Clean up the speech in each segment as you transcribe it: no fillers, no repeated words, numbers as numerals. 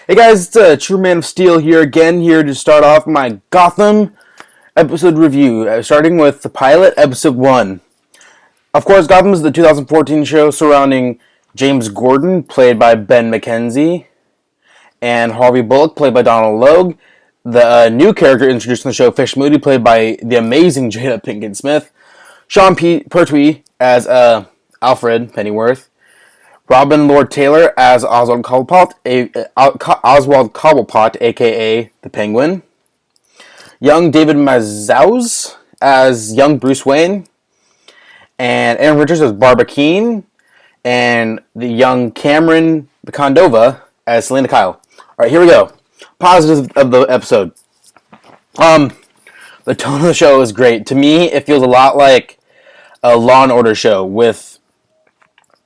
Hey guys, it's True Man of Steel here again, here to start off my Gotham episode review, starting with the pilot, episode 1. Of course, Gotham is the 2014 show surrounding James Gordon, played by Ben McKenzie, and Harvey Bullock, played by Donald Logue. The new character introduced in the show, Fish Moody, played by the amazing Jada Pinkett Smith. Sean Pertwee as Alfred Pennyworth. Robin Lord Taylor as Oswald Cobblepot, aka the Penguin. Young David Mazouz as young Bruce Wayne. And Aaron Richards as Barbara Keene. And the young Cameron Bacondova as Selena Kyle. Alright, here we go. Positives of the episode. The tone of the show is great. To me, it feels a lot like a Law and Order show with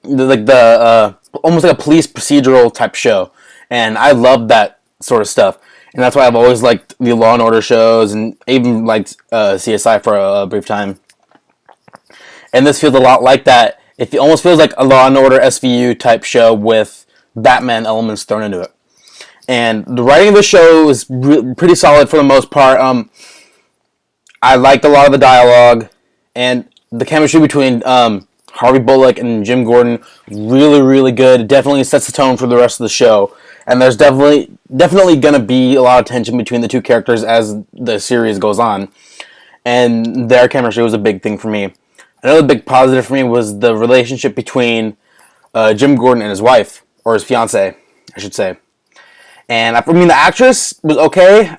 almost like a police procedural type show, and I love that sort of stuff, and that's why I've always liked the Law and Order shows, and even liked CSI for a brief time. And this feels a lot like that. It almost feels like a Law and Order SVU type show with Batman elements thrown into it. And the writing of the show is pretty solid for the most part. I liked a lot of the dialogue, and the chemistry between Harvey Bullock and Jim Gordon, really, really good. It definitely sets the tone for the rest of the show. And there's definitely going to be a lot of tension between the two characters as the series goes on. And their chemistry was a big thing for me. Another big positive for me was the relationship between Jim Gordon and his wife, or his fiancée, I should say. And I mean, the actress was okay.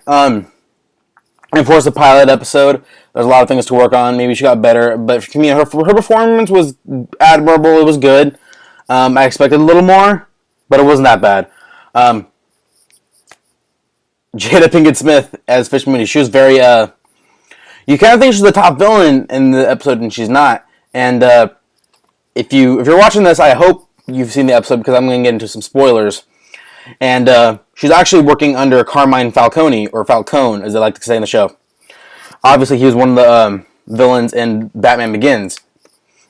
And of course, the pilot episode, there's a lot of things to work on. Maybe she got better, but to me, her performance was admirable. It was good. I expected a little more, but it wasn't that bad. Jada Pinkett Smith as Fish Moody, she was very. You kind of think she's the top villain in the episode, and she's not. And if you're watching this, I hope you've seen the episode because I'm going to get into some spoilers. And she's actually working under Carmine Falcone, or Falcone, as they like to say in the show. Obviously, he was one of the villains in Batman Begins.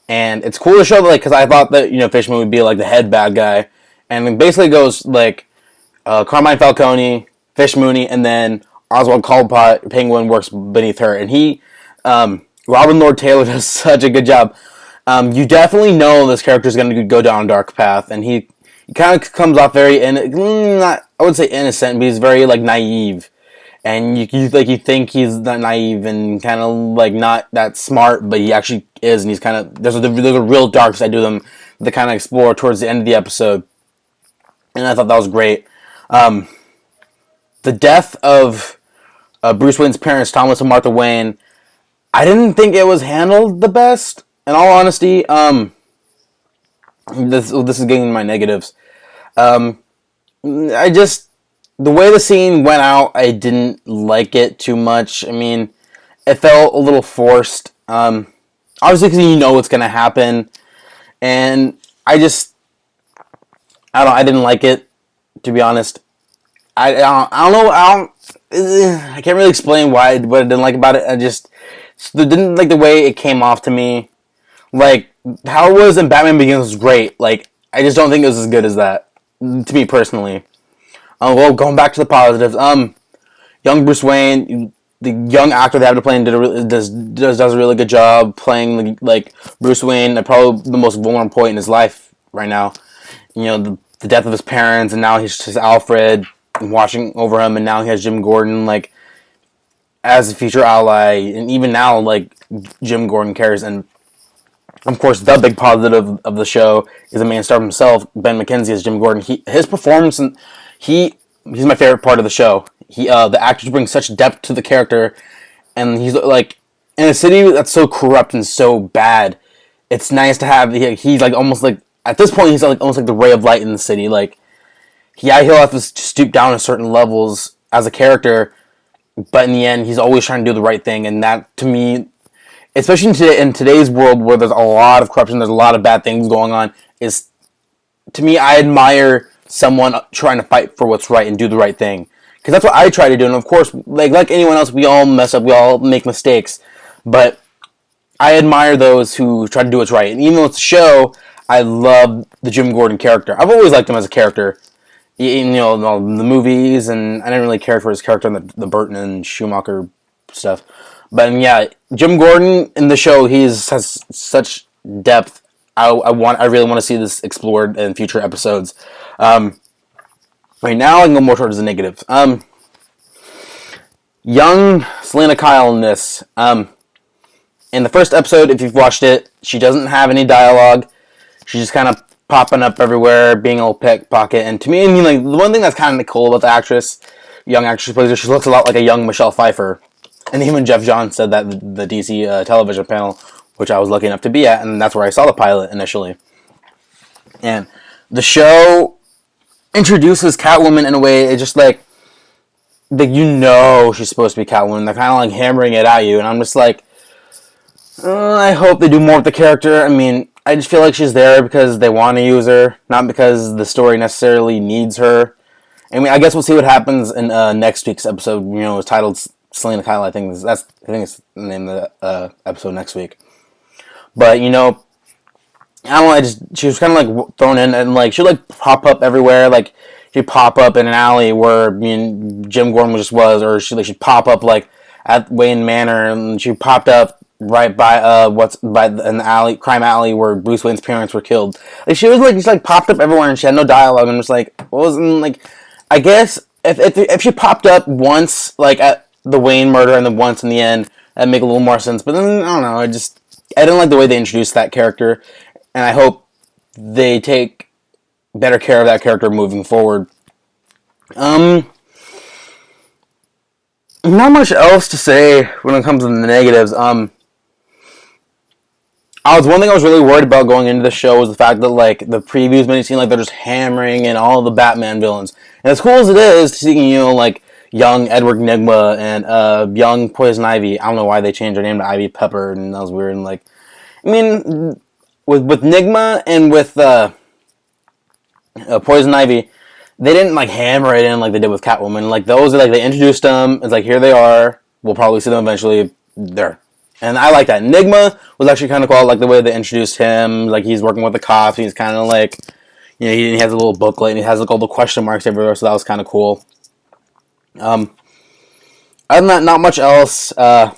And it's cool to show that, because I thought that, Fishman would be, the head bad guy. And it basically goes, Carmine Falcone, Fish Mooney, and then Oswald Cobblepot, Penguin, works beneath her. And Robin Lord Taylor does such a good job. You definitely know this character is going to go down a dark path, and he kind of comes off very, I wouldn't say innocent, but he's very, naive. And you think he's not naive and kind of, not that smart, but he actually is, and he's kind of, there's a real dark side to them that kind of explore towards the end of the episode. And I thought that was great. The death of Bruce Wayne's parents, Thomas and Martha Wayne, I didn't think it was handled the best, in all honesty. This is getting my negatives. The way the scene went out, I didn't like it too much. I mean, it felt a little forced. Obviously, because you know what's going to happen. And I didn't like it, to be honest. I don't know, I can't really explain what I didn't like about it. I didn't like the way it came off to me. How it was in Batman Begins was great. I just don't think it was as good as that, to me personally. Well, going back to the positives, young Bruce Wayne, the young actor they have to play does a really good job playing Bruce Wayne at probably the most vulnerable point in his life right now. The death of his parents, and now he's just Alfred watching over him, and now he has Jim Gordon as a future ally, and even now Jim Gordon cares. And of course, the big positive of the show is the main star himself, Ben McKenzie as Jim Gordon. His performance, and he's my favorite part of the show. The actors bring such depth to the character, and he's in a city that's so corrupt and so bad. It's nice to have. He's almost at this point he's almost like the ray of light in the city. He'll have to stoop down to certain levels as a character, but in the end, he's always trying to do the right thing, and that to me, especially in today's world where there's a lot of corruption, there's a lot of bad things going on, to me, I admire someone trying to fight for what's right and do the right thing. Because that's what I try to do. And of course, like anyone else, we all mess up, we all make mistakes. But I admire those who try to do what's right. And even though it's a show, I love the Jim Gordon character. I've always liked him as a character. the movies, and I didn't really care for his character in the Burton and Schumacher stuff. But yeah, Jim Gordon in the show, has such depth. I really want to see this explored in future episodes. Right now, I can go more towards the negatives. Young Selena Kyle in this. In the first episode, if you've watched it, she doesn't have any dialogue. She's just kind of popping up everywhere, being a little pickpocket. And to me, I mean, like, the one thing that's kind of cool about the actress, young actress who plays her, she looks a lot like a young Michelle Pfeiffer. And even Jeff Johns said that the DC television panel, which I was lucky enough to be at, and that's where I saw the pilot initially. And the show introduces Catwoman in a way, it's just like she's supposed to be Catwoman. They're kind of like hammering it at you, and I'm just like, I hope they do more with the character. I mean, I just feel like she's there because they want to use her, not because the story necessarily needs her. I mean, I guess we'll see what happens in next week's episode. It's titled Selena Kyle. I think it's the name of the episode next week. But I don't know. She was kind of like thrown in, and like she'd like pop up everywhere. Like she'd pop up in an alley where Jim Gordon was, or she'd pop up like at Wayne Manor, and she popped up right by an alley, crime alley where Bruce Wayne's parents were killed. Like she was like just like popped up everywhere, and she had no dialogue, and just like wasn't like. I guess if she popped up once like at the Wayne murder and then once in the end, that'd make a little more sense. But then I don't know. I didn't like the way they introduced that character, and I hope they take better care of that character moving forward. Not much else to say when it comes to the negatives. One thing I was really worried about going into the show was the fact that like the previews made it seem like they're just hammering in all the Batman villains. And as cool as it is to see, like young Edward Nygma and young Poison Ivy. I don't know why they changed their name to Ivy Pepper, and that was weird. And like, I mean, with Nygma and with Poison Ivy, they didn't like hammer it in like they did with Catwoman. Like those are like they introduced them. It's like here they are. We'll probably see them eventually. There. And I like that. Nygma was actually kind of cool. I like the way they introduced him. Like he's working with the cops. He's kind of like, he has a little booklet and he has like all the question marks everywhere. So that was kind of cool. Other than that, not much else. When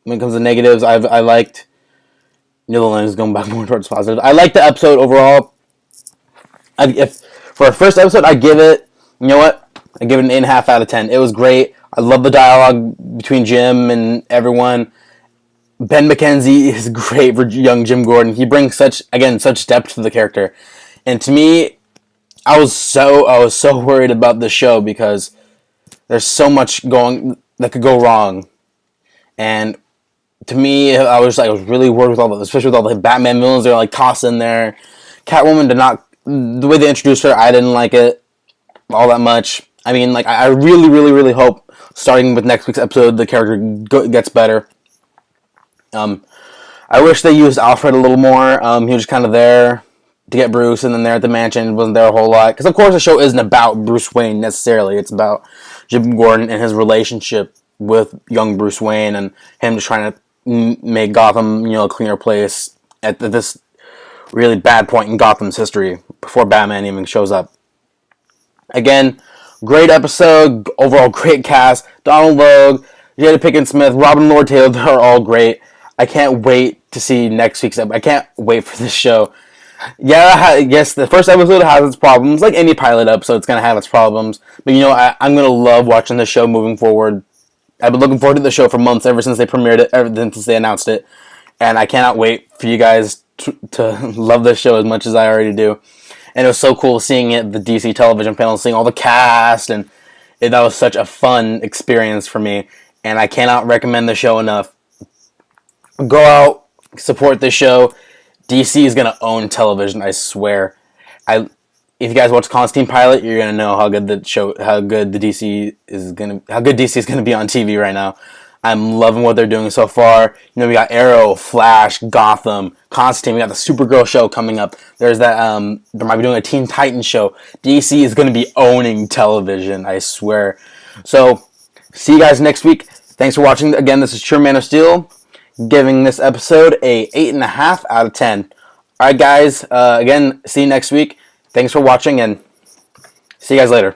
it comes to negatives, I liked. The line is going back more towards positive. I liked the episode overall. If for a first episode, I give it. You know what? I give it an 8.5 out of 10. It was great. I love the dialogue between Jim and everyone. Ben McKenzie is great for young Jim Gordon. He brings such depth to the character. And to me, I was so worried about this show because there's so much that could go wrong. And to me, I was really worried with especially with all the Batman villains they're like tossed in there. Catwoman the way they introduced her, I didn't like it all that much. I mean, like, I really, really, really hope, starting with next week's episode, the character gets better. I wish they used Alfred a little more. He was just kind of there to get Bruce, and then there at the mansion, wasn't there a whole lot. Because, of course, the show isn't about Bruce Wayne, necessarily. It's about Jim Gordon and his relationship with young Bruce Wayne, and him just trying to make Gotham, a cleaner place at this really bad point in Gotham's history, before Batman even shows up. Again, great episode, overall great cast. Donald Logue, Jada Pinkett Smith, Robin Lord Taylor, they're all great. I can't wait to see next week's episode. I can't wait for this show. Yeah, I guess the first episode has its problems. Like any pilot episode, it's going to have its problems. But I'm going to love watching the show moving forward. I've been looking forward to the show for months, ever since they premiered it, ever since they announced it. And I cannot wait for you guys to love this show as much as I already do. And it was so cool seeing it, the DC television panel, seeing all the cast, and that was such a fun experience for me. And I cannot recommend the show enough. Go out, support this show. DC is gonna own television, I swear. If you guys watch Constantine pilot, you're gonna know how good DC is gonna be on TV right now. I'm loving what they're doing so far. We got Arrow, Flash, Gotham, Constantine. We got the Supergirl show coming up. There's that. They might be doing a Teen Titans show. DC is going to be owning television, I swear. So, see you guys next week. Thanks for watching. Again, this is True Man of Steel, giving this episode a 8.5 out of 10. All right, guys. Again, see you next week. Thanks for watching, and See you guys later.